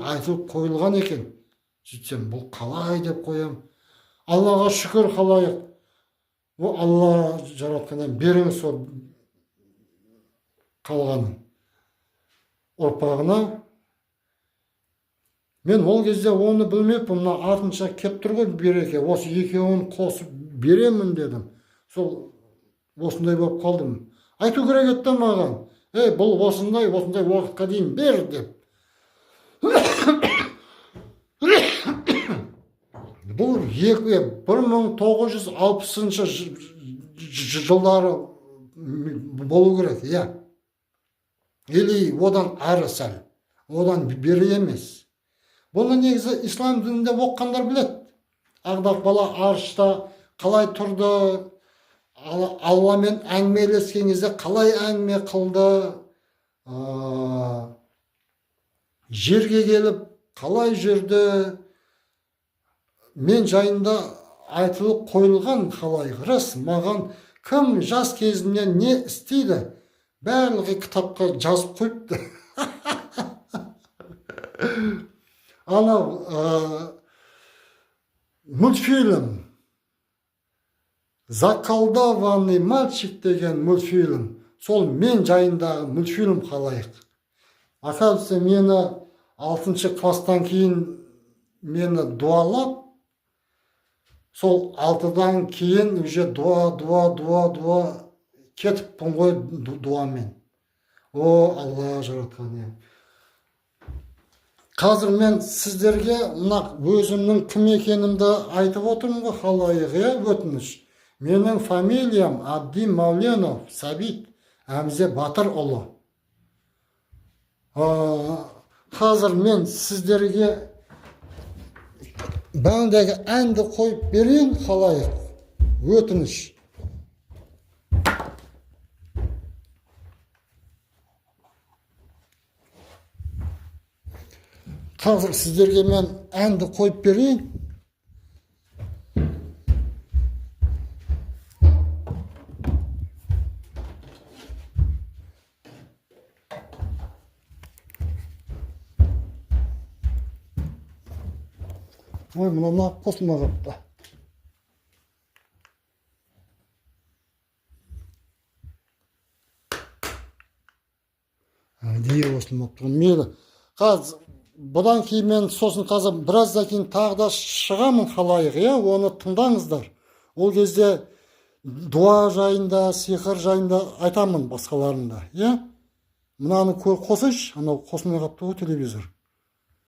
айтылып қойылған екен. Сөйтсем, бұл қалай деп қоям. Аллаға шүкір қалайық. Бұл Алла жаратқаннан беріңіз сол қалғанын ұрпағына. Мен ол кезде оны білмеппін, мына артынша кеп тұр ғой береке. Осы екеуін қосып беремін дедім. Сол осындай болып қалдым. Айту керек еді маған. Бұл осындай уақытқа дейін бер деп. Бұл 1960 жылдары болу керек, Или одан ары сәл, одан бері емес. Бұны негізі ислам дінінде оққандар біледі. Ағдақ бала арышта қалай тұрды, Алламен әңгімелескен кезде қалай әңгіме қылды, жерге келіп қалай жүрді, мен жайында айтылып қойылған қалай. Рас, маған кім жас кезімнен не істейді, барлығы кітапқа жазып қойыпты. Анау мультфильм, Заколдованный мальчик деген мультфильм, сол мен жайындағы мультфильм қалайық. Оказывается, мені 6 класстан кейін мені дуалап, сол 6-дан кейін уже дуа кетіппін ғой дуамен. О, Алла жаратқан. Қазір мен сіздерге өзімнің кім екенімді айтып отырмын ғой, халайық, өтініш. Менің фамилиям Абди Мауленов Сабит Әмзе Батырұлы. Қазір мен сіздерге бәңдегі әнді қойып берейін, халайық, өтініш. Қазір сіздерге мен әнді қойып берейін. Ой, мына қосылмағапты. Дейі қосылмап тұрған. Мейлі. Қазір, бұдан кейін мен сосын қазір біраздан кейін тағы да шығамын, халайық, оны тыңдаңыздар. Ол кезде дуа жайында, сиқыр жайында айтамын басқаларында, Мынаны қосыш, анау қосылмай қапты ғой телевизор.